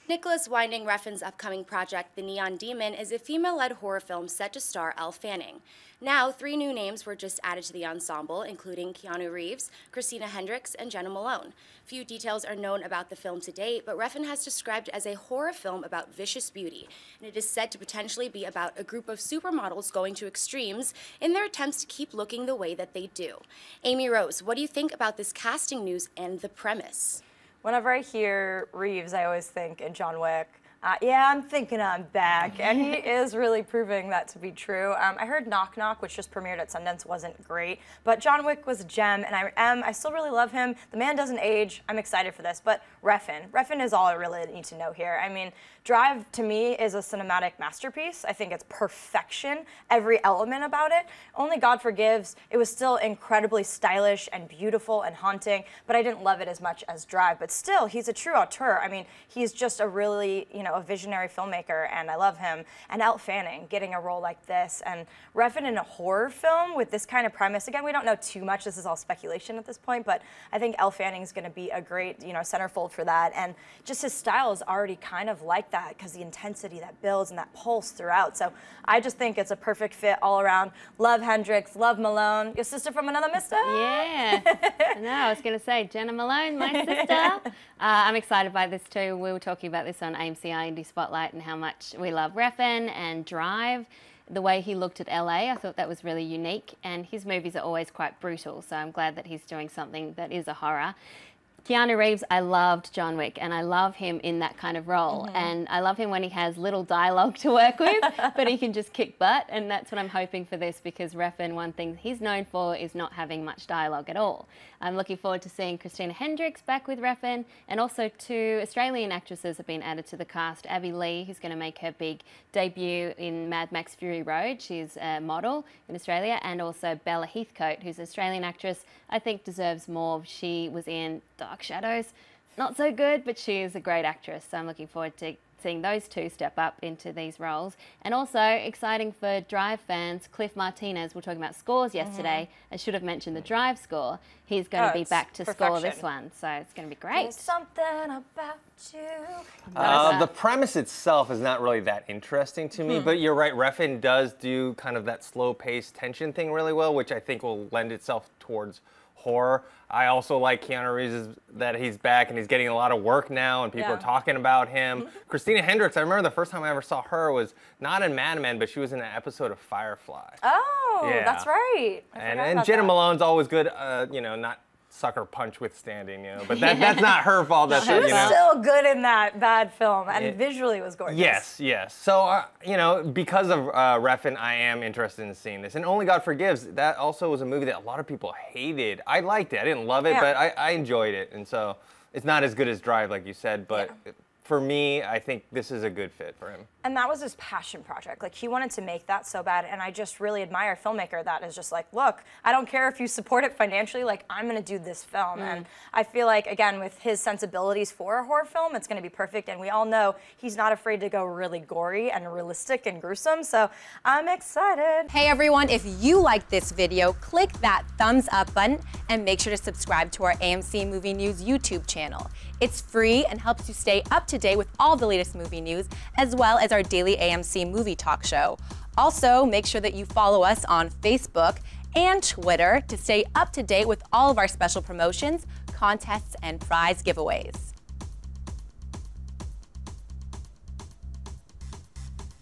Nicolas Winding Refn's upcoming project, The Neon Demon, is a female-led horror film set to star Elle Fanning. Now, 3 new names were just added to the ensemble, including Keanu Reeves, Christina Hendricks, and Jena Malone. Few details are known about the film to date, but Refn has described it as a horror film about vicious beauty, and it is said to potentially be about a group of supermodels going to extremes in their attempts to keep looking the way that they do. Amy Rose, what do you think about this casting news and the premise? Whenever I hear Reeves, I always think in John Wick, yeah, I'm thinking I'm back. And he is really proving that to be true. I heard Knock Knock, which just premiered at Sundance, wasn't great. But John Wick was a gem, and I still really love him. The man doesn't age. I'm excited for this. But Refn is all I really need to know here. I mean, Drive, to me, is a cinematic masterpiece. I think it's perfection, every element about it. Only God Forgives, it was still incredibly stylish and beautiful and haunting, but I didn't love it as much as Drive. But still, he's a true auteur. I mean, he's just a really, a visionary filmmaker, and I love him. And Elle Fanning getting a role like this, and Refn in a horror film with this kind of premise. Again, we don't know too much. This is all speculation at this point, but I think Elle Fanning is going to be a great, centerfold for that. And just his style is already kind of like that because the intensity that builds and that pulse throughout. So I just think it's a perfect fit all around. Love Hendricks, love Malone, your sister from another mister. Yeah. No, I was going to say Jena Malone, my sister. I'm excited by this too. We were talking about this on AMC Indie Spotlight and how much we love Refn and Drive. The way he looked at LA, I thought that was really unique, and his movies are always quite brutal, so I'm glad that he's doing something that is a horror. Keanu Reeves, I loved John Wick, and I love him in that kind of role. And I love him when he has little dialogue to work with, but he can just kick butt, and that's what I'm hoping for this, because Refn, one thing he's known for is not having much dialogue at all. I'm looking forward to seeing Christina Hendricks back with Refn, and also 2 Australian actresses have been added to the cast. Abby Lee, who's going to make her big debut in Mad Max Fury Road. She's a model in Australia, and also Bella Heathcote, who's an Australian actress I think deserves more. She was in Dark Shadows. Not so good, but she is a great actress, so I'm looking forward to seeing those 2 step up into these roles. And also exciting for Drive fans, Cliff Martinez, we were talking about scores yesterday. I should have mentioned the Drive score. He's going to be back to score this one, so it's going to be great. There's something about you. The premise itself is not really that interesting to me, but you're right, Refn does do kind of that slow-paced tension thing really well, which I think will lend itself towards horror. I also like Keanu Reeves, that he's back and he's getting a lot of work now and people are talking about him. Christina Hendricks, I remember the first time I ever saw her was not in Mad Men, but she was in an episode of Firefly. Oh, yeah. That's right. And Jena Malone's always good, not sucker punch withstanding, but that's not her fault. That's she was still good in that bad film, and visually it was gorgeous. Yes. So, because of Refn, I am interested in seeing this. And Only God Forgives, that also was a movie that a lot of people hated. I liked it. I didn't love it, but I enjoyed it. And so it's not as good as Drive, like you said, but for me, I think this is a good fit for him. And that was his passion project. Like, he wanted to make that so bad, and I just really admire a filmmaker that is just like, look, I don't care if you support it financially, like, I'm gonna do this film. And I feel like, again, with his sensibilities for a horror film, it's gonna be perfect, and we all know he's not afraid to go really gory and realistic and gruesome, so I'm excited. Hey everyone, if you liked this video, click that thumbs up button and make sure to subscribe to our AMC Movie News YouTube channel. It's free and helps you stay up to date with all the latest movie news, as well as our daily AMC movie talk show. Also, make sure that you follow us on Facebook and Twitter to stay up to date with all of our special promotions, contests, and prize giveaways.